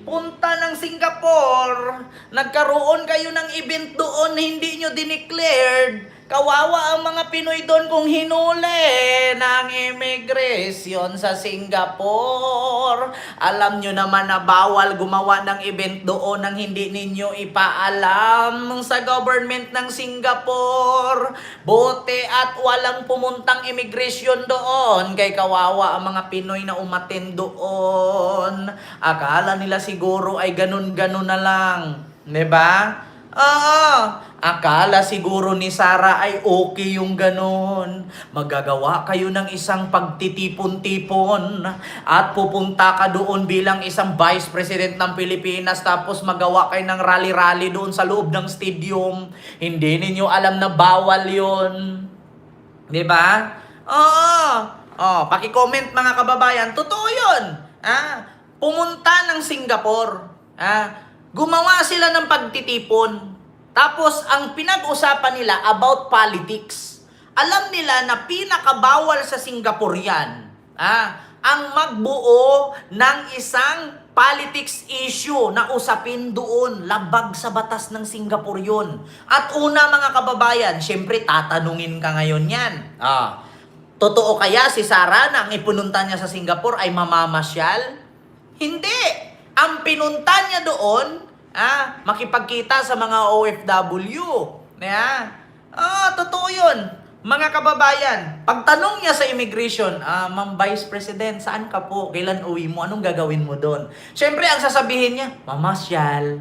punta ng Singapore, nagkaroon kayo ng event doon, hindi nyo dineclared, kawawa ang mga Pinoy doon kung hinuli ng immigration sa Singapore. Alam nyo naman na bawal gumawa ng event doon nang hindi ninyo ipaalam sa government ng Singapore. Bote at walang pumuntang immigration doon, kay kawawa ang mga Pinoy na umattend doon. Akala nila siguro ay ganun-ganun na lang. Diba? Oo. Akala siguro ni Sarah ay okay yung ganun. Magagawa kayo ng isang pagtitipon-tipon at pupunta ka doon bilang isang Vice President ng Pilipinas, tapos magawa kayo ng rally-rally doon sa loob ng stadium. Hindi ninyo alam na bawal yun. Diba? Oo. Oh, paki-comment mga kababayan. Totoo yun. Pumunta ng Singapore. Gumawa sila ng pagtitipon. Tapos, ang pinag-usapan nila about politics. Alam nila na pinakabawal sa Singapore yan. Ang magbuo ng isang politics issue na usapin doon. Labag sa batas ng Singapore yun. At una mga kababayan, syempre tatanungin ka ngayon yan. Totoo kaya si Sarah na ang ipununta niya sa Singapore ay mamamasyal? Hindi. Ang pinunta niya doon, makipagkita sa mga OFW. Totoo yun. Mga kababayan, pagtanong niya sa immigration, Ma'am Vice President, saan ka po? Kailan uwi mo? Anong gagawin mo doon? Siyempre, ang sasabihin niya, mamasyal.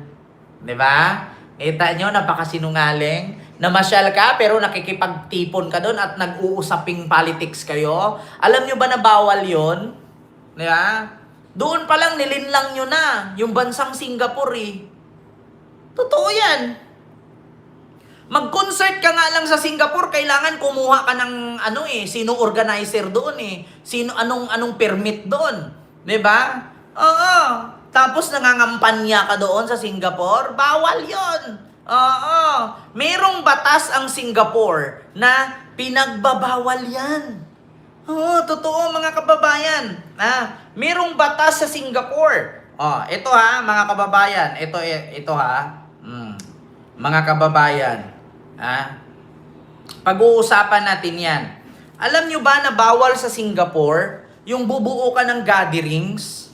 Diba? Kita nyo, napakasinungaling. Namasyal ka, pero nakikipagtipon ka doon at nag-uusaping politics kayo. Alam nyo ba na bawal yun? Diba? Doon pa lang nilinlang nyo na yung bansang Singapore eh. Totoo yan. Mag-concert ka nga lang sa Singapore, kailangan kumuha ka ng sino organizer doon eh. Anong permit doon. 'Di ba? Oo. Tapos nangangampanya ka doon sa Singapore, bawal 'yon. Oo. Merong batas ang Singapore na pinagbabawal 'yan. Oo, totoo mga kababayan. Merong batas sa Singapore. Ito mga kababayan. Ito mga kababayan. Pag-uusapan natin yan. Alam nyo ba na bawal sa Singapore yung bubuo ka ng gatherings?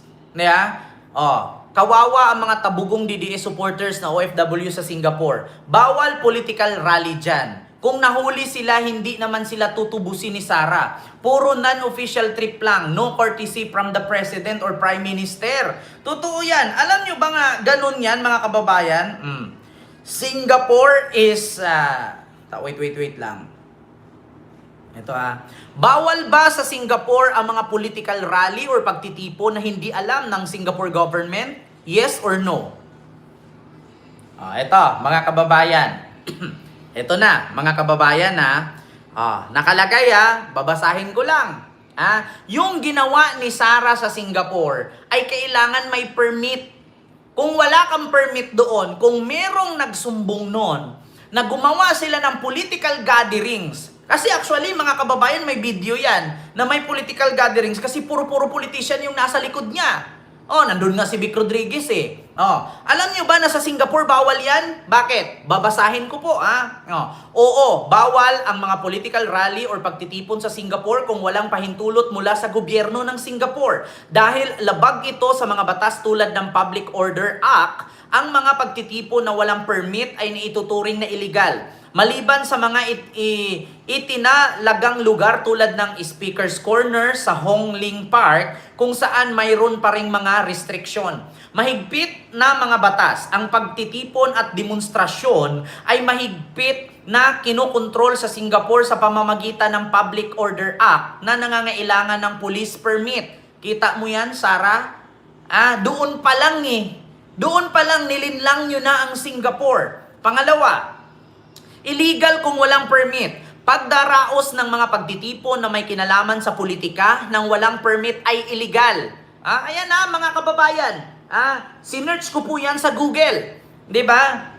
Kawawa ang mga tabugong DDS supporters na OFW sa Singapore. Bawal political rally dyan. Kung nahuli sila, hindi naman sila tutubusin ni Sarah. Puro non-official trip lang. No courtesy from the President or Prime Minister. Totoo yan. Alam nyo ba nga, ganun yan mga kababayan? Singapore is... wait lang. Ito Bawal ba sa Singapore ang mga political rally or pagtitipon na hindi alam ng Singapore government? Yes or no? Ito, mga kababayan. Ito na, mga kababayan nakalagay babasahin ko lang. Yung ginawa ni Sarah sa Singapore ay kailangan may permit. Kung wala kang permit doon, kung merong nagsumbong noon, na gumawa sila ng political gatherings. Kasi actually, mga kababayan, may video yan na may political gatherings kasi puro-puro politician yung nasa likod niya. Nandun nga si Vic Rodriguez eh. Alam niyo ba na sa Singapore bawal yan? Bakit? Babasahin ko po Oo, bawal ang mga political rally or pagtitipon sa Singapore kung walang pahintulot mula sa gobyerno ng Singapore. Dahil labag ito sa mga batas tulad ng Public Order Act, ang mga pagtitipon na walang permit ay naituturing na illegal. Maliban sa mga itinalagang lugar tulad ng Speaker's Corner sa Hong Ling Park kung saan mayroon pa ring mga restriksyon. Mahigpit na mga batas. Ang pagtitipon at demonstrasyon ay mahigpit na kinokontrol sa Singapore sa pamamagitan ng Public Order Act na nangangailangan ng police permit. Kita mo yan, Sarah? Doon pa lang Doon pa lang nilinlang nyo na ang Singapore. Pangalawa, illegal kung walang permit. Pagdaraos ng mga pagtitipon na may kinalaman sa politika nang walang permit ay illegal. Ayan mga kababayan. Sinearch ko po yan sa Google. 'Di ba?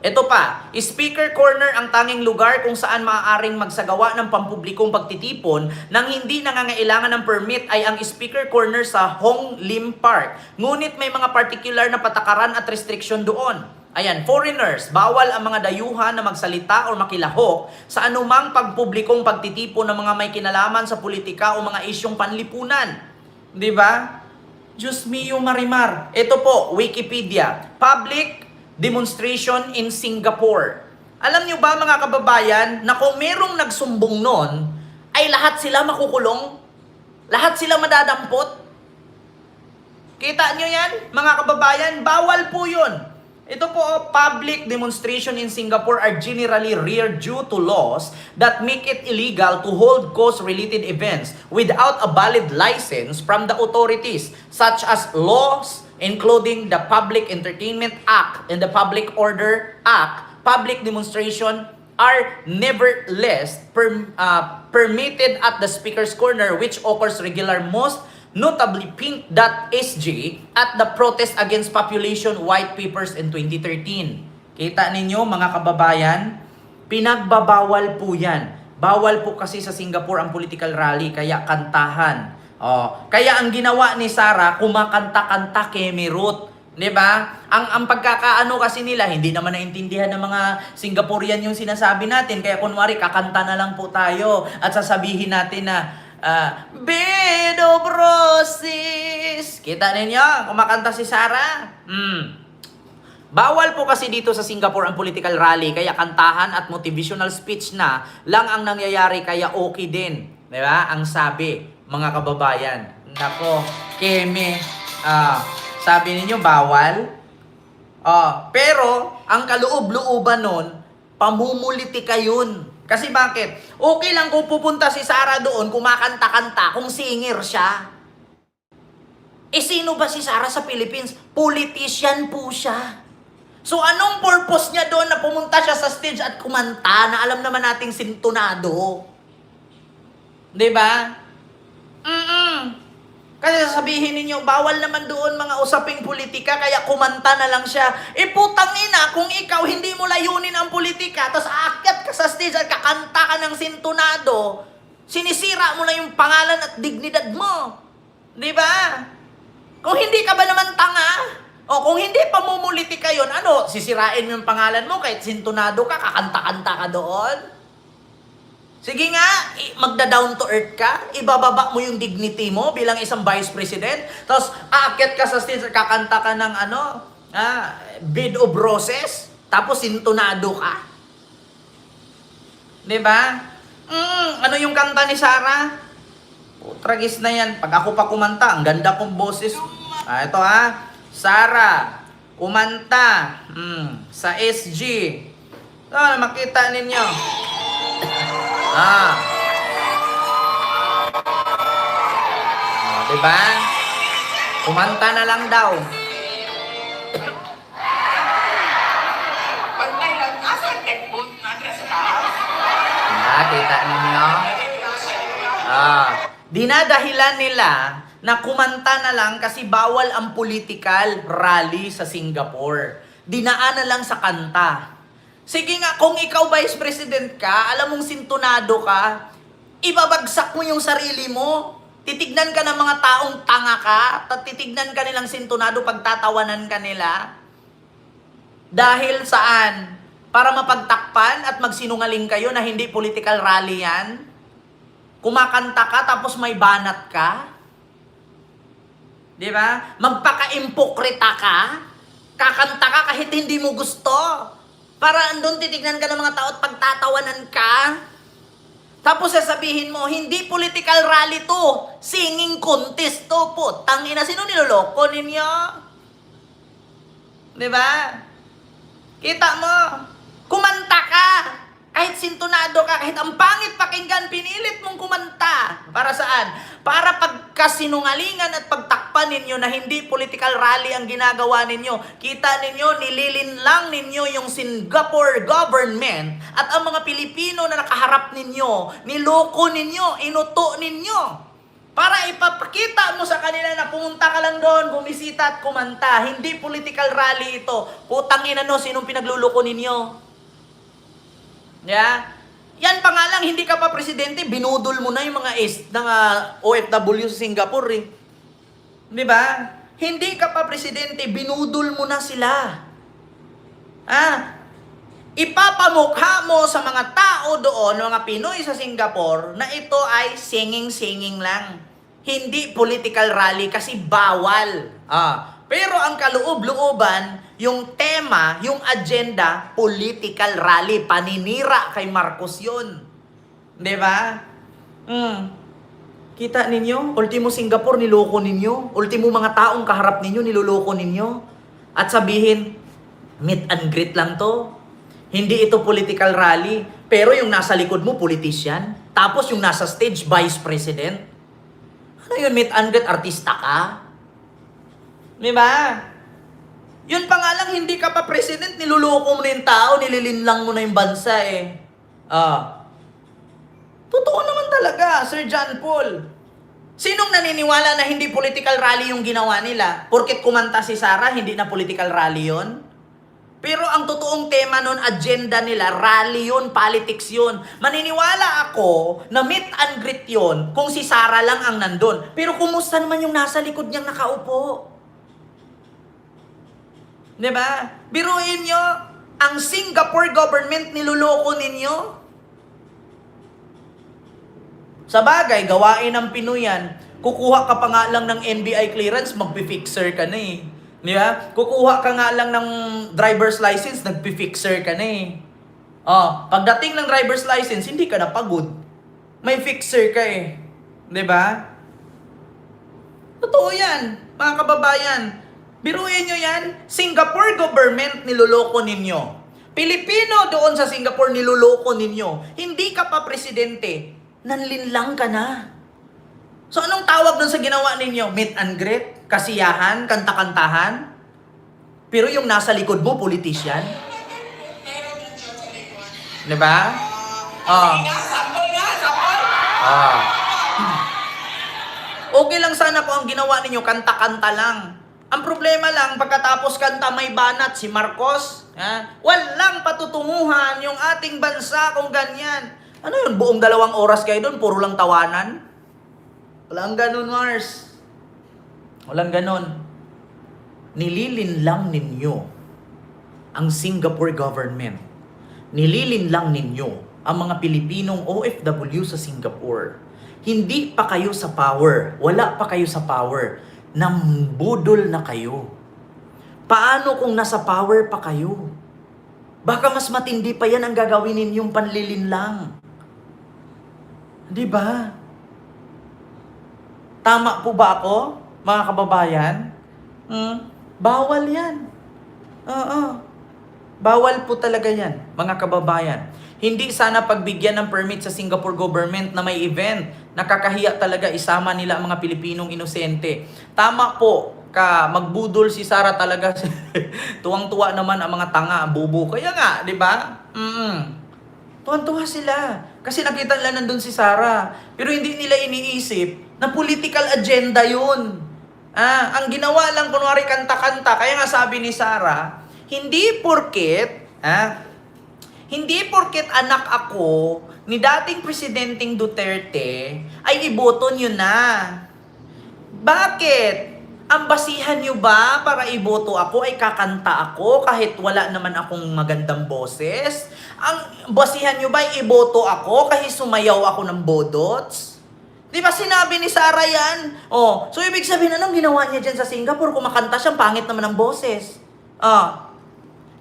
Ito pa, speaker corner ang tanging lugar kung saan maaaring magsagawa ng pampublikong pagtitipon nang hindi nangangailangan ng permit ay ang speaker corner sa Hong Lim Park. Ngunit may mga particular na patakaran at restriction doon. Ayan, foreigners, bawal ang mga dayuhan na magsalita o makilahok sa anumang pagpublikong pagtitipon ng mga may kinalaman sa politika o mga isyong panlipunan. Di ba? Diyos mio marimar. Ito po, Wikipedia. Public demonstration in Singapore. Alam nyo ba mga kababayan na kung merong nagsumbong nun, ay lahat sila makukulong? Lahat sila madadampot? Kita nyo yan mga kababayan? Bawal po yun. Ito po, public demonstration in Singapore are generally rare due to laws that make it illegal to hold cause-related events without a valid license from the authorities, such as laws including the Public Entertainment Act and the Public Order Act. Public demonstration are nevertheless permitted at the Speaker's Corner, which occurs regular, most notably Pink.SG at the protest against population white papers in 2013. Kita ninyo mga kababayan, pinagbabawal po yan. Bawal po kasi sa Singapore ang political rally, kaya kantahan. Kaya ang ginawa ni Sara, kumakanta-kanta kemerut. 'Di ba? Ang pagkakaano kasi nila, hindi naman naintindihan ng mga Singaporean yung sinasabi natin. Kaya kunwari, kakanta na lang po tayo at sasabihin natin na Bed of Roses. Kita ninyo? Kumakanta si Sara. Bawal po kasi dito sa Singapore ang political rally, kaya kantahan at motivational speech na lang ang nangyayari, kaya okay din. 'Di ba? Ang sabi, mga kababayan. Nako, Keme, sabi ninyo bawal? Pero ang kaloob-looban nun, pamumulitika yun. Kasi bakit? Okay lang kung pupunta si Sara doon, kumakanta-kanta, kung singer siya. Sino ba si Sara sa Philippines? Politician po siya. So anong purpose niya doon na pumunta siya sa stage at kumanta na alam naman nating sintonado? 'Di ba? Kasi sasabihin ninyo, bawal naman doon mga usaping politika, kaya kumanta na lang siya. Putang ina, kung ikaw hindi mo layunin ang politika, tapos aakyat ka sa stage at kakanta ka ng sintonado, sinisira mo na yung pangalan at dignidad mo. Di ba? Kung hindi ka ba naman tanga, o kung hindi pamumulitika yun, ano, sisirain mo yung pangalan mo kahit sintonado ka, kakanta-kanta ka doon? Sige nga, magda-down to earth ka, ibababa mo yung dignity mo bilang isang vice president, tapos aakyat ka sa stage at kakanta ka ng Bed of Roses, tapos sintonado ka. Diba? Ano yung kanta ni Sara? Tragis na yan. Pag ako pa kumanta, ang ganda kong boses. Ito Sara, kumanta sa SG. Makita ninyo. Diba? Kumanta na lang daw. Kita ninyo? Dinadahilan nila na kumanta na lang kasi bawal ang political rally sa Singapore. Dinaan na lang sa kanta. Sige nga, kung ikaw vice president ka, alam mong sintonado ka, ibabagsak mo yung sarili mo. Titignan ka ng mga taong tanga ka, titignan ka nilang sintonado, pagtatawanan ka nila. Dahil saan? Para mapagtakpan at magsinungaling kayo na hindi political rally yan? Kumakanta ka tapos may banat ka? Di ba? Magpaka-impokrita ka? Kakanta ka kahit hindi mo gusto? Para andun titignan ka ng mga tao at pagtatawanan ka? Tapos sasabihin mo, hindi political rally to, singing contest to po. Tangina, sino niloloko ninyo? Di ba? Kita mo, kumanta ka. Kahit sintonado ka, kahit ang pangit pakinggan, pinilit mong kumanta. Para saan? Para pagkasinungalingan at pagtakpan ninyo na hindi political rally ang ginagawa ninyo. Kita ninyo, nililinlang ninyo yung Singapore government at ang mga Pilipino na nakaharap ninyo, niloko ninyo, inuto ninyo. Para ipapakita mo sa kanila na pumunta ka lang doon, bumisita at kumanta. Hindi political rally ito. Putang ina no, sinong pinagluloko ninyo? Yeah? Yan pa nga lang, hindi ka pa presidente, binudol mo na yung mga OFW sa Singapore eh. Di ba? Hindi ka pa presidente, binudol mo na sila. Ipapamukha mo sa mga tao doon, mga Pinoy sa Singapore, na ito ay singing-singing lang. Hindi political rally kasi bawal. Pero ang kaloob-looban, yung tema, yung agenda, political rally. Paninira kay Marcos yun. Di ba? Kita ninyo? Ultimo Singapore, niloko ninyo. Ultimo mga taong kaharap ninyo, niloloko ninyo. At sabihin, meet and greet lang to. Hindi ito political rally. Pero yung nasa likod mo, politician. Tapos yung nasa stage, vice president. Ano yun, meet and greet? Artista ka? Diba? Yun pa nga lang, hindi ka pa president, niluloko mo na yung tao, nililinlang mo na yung bansa eh. Totoo naman talaga, Sir John Paul. Sinong naniniwala na hindi political rally yung ginawa nila? Porket kumanta si Sarah, hindi na political rally yon? Pero ang totoong tema nun, agenda nila, rally yun, politics yun. Maniniwala ako na meet and greet yun kung si Sarah lang ang nandun. Pero kumusta naman yung nasa likod niyang nakaupo? Diba? Biruin nyo, ang Singapore government niluloko ninyo. Sa bagay, gawain ng Pinoy yan. Kukuha ka pa nga lang ng NBI clearance, magpi-fixer ka na eh. Di ba? Kukuha ka nga lang ng driver's license, nagpi-fixer ka na eh. Pagdating ng driver's license, hindi ka na pagod. May fixer ka eh. Di ba? Totoo yan, mga kababayan. Biruin nyo yan, Singapore government niloloko ninyo. Pilipino doon sa Singapore niloloko ninyo. Hindi ka pa presidente, nanlinlang ka na. So anong tawag doon sa ginawa ninyo? Meet and greet? Kasiyahan? Kanta-kantahan? Pero yung nasa likod mo, politician? Diba? Okay lang sana kung ang ginawa ninyo, kanta-kanta lang. Ang problema lang, pagkatapos kanta may banat si Marcos, walang patutunguhan yung ating bansa kung ganyan. Ano yun, buong 2 oras kayo doon, puro lang tawanan? Walang ganun, Mars. Walang ganun. Nililinlang ninyo ang Singapore government. Nililinlang ninyo ang mga Pilipinong OFW sa Singapore. Hindi pa kayo sa power. Wala pa kayo sa power. Nambudol na kayo. Paano kung nasa power pa kayo? Baka mas matindi pa yan ang gagawin ninyong panlilinlang. Di ba? Tama po ba ako, mga kababayan? Bawal yan. Bawal po talaga yan, mga kababayan. Hindi sana pagbigyan ng permit sa Singapore government na may event. Nakakahiya talaga isama nila ang mga Pilipinong inosente. Tama po, magbudol si Sarah talaga. Tuwang-tuwa naman ang mga tanga, bubo. Kaya nga, di ba? Tuwang-tuwa sila. Kasi nakita nila nandun si Sarah. Pero hindi nila iniisip na political agenda yun. Ang ginawa lang, kunwari kanta-kanta. Kaya nga sabi ni Sarah, hindi porket anak ako ni dating Presidenteng Duterte ay iboto nyo na. Bakit? Ang basihan nyo ba para iboto ako ay kakanta ako kahit wala naman akong magandang boses? Ang basihan nyo ba ay iboto ako kahit sumayaw ako ng bodots? Di ba sinabi ni Sarah yan? So ibig sabihin, anong ginawa niya dyan sa Singapore? Kumakanta siyang pangit naman ng boses.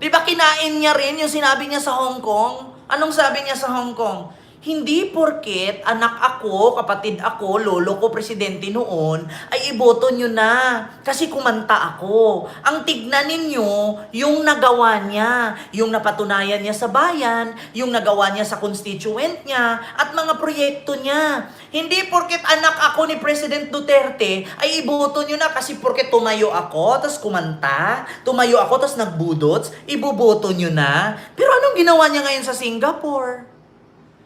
Di ba kinain niya rin yung sinabi niya sa Hong Kong? Anong sabi niya sa Hong Kong? Hindi porket anak ako, kapatid ako, lolo ko, presidente noon, ay iboto nyo na. Kasi kumanta ako. Ang tignan ninyo, yung nagawa niya, yung napatunayan niya sa bayan, yung nagawa niya sa constituent niya, at mga proyekto niya. Hindi porket anak ako ni President Duterte, ay iboto nyo na kasi porket tumayo ako, tas kumanta, tumayo ako, tas nagbudots, iboboto nyo na. Pero anong ginawa niya ngayon sa Singapore?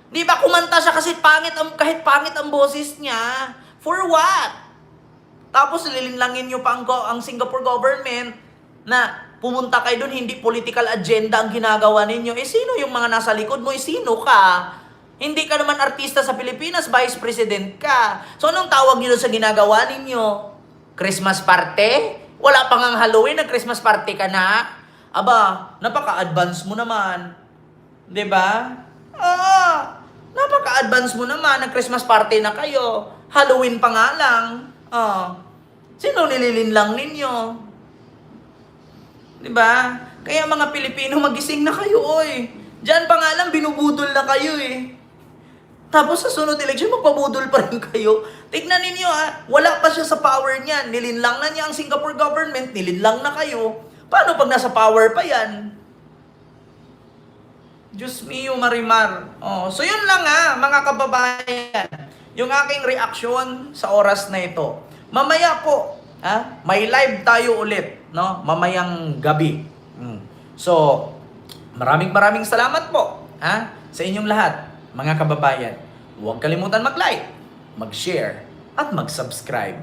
Di ba kumanta siya kasi kahit pangit ang boses niya, For what? Tapos lilinlangin nyo pa ang Singapore government na pumunta kayo doon, hindi political agenda ang ginagawa ninyo. Sino yung mga nasa likod mo? Sino ka? Hindi ka naman artista sa Pilipinas, vice president ka. So anong tawag nyo sa ginagawa ninyo? Christmas party? Wala pang ang Halloween, nag-Christmas party ka na? Aba, napaka-advance mo naman. 'Di ba? Napaka-advance mo naman, nag-Christmas party na kayo. Halloween pa nga lang. Sino nililinlang ninyo? 'Di ba? Kaya mga Pilipino, magising na kayo, oy. Diyan pa nga lang, binubudol na kayo eh. Tapos sa sunod election, magpabudol pa rin kayo. Tignan ninyo wala pa siya sa power niyan. Nilinlang na niya ang Singapore government, nilinlang na kayo. Paano pag nasa power pa yan? Diyos mio, Marimar. So yun lang mga kababayan. Yung aking reaksyon sa oras na ito. Mamaya po, may live tayo ulit, no? Mamayang gabi. So, maraming salamat po, sa inyong lahat, mga kababayan. Huwag kalimutan mag-like, mag-share, at mag-subscribe.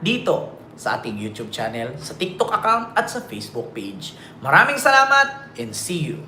Dito sa ating YouTube channel, sa TikTok account, at sa Facebook page. Maraming salamat and see you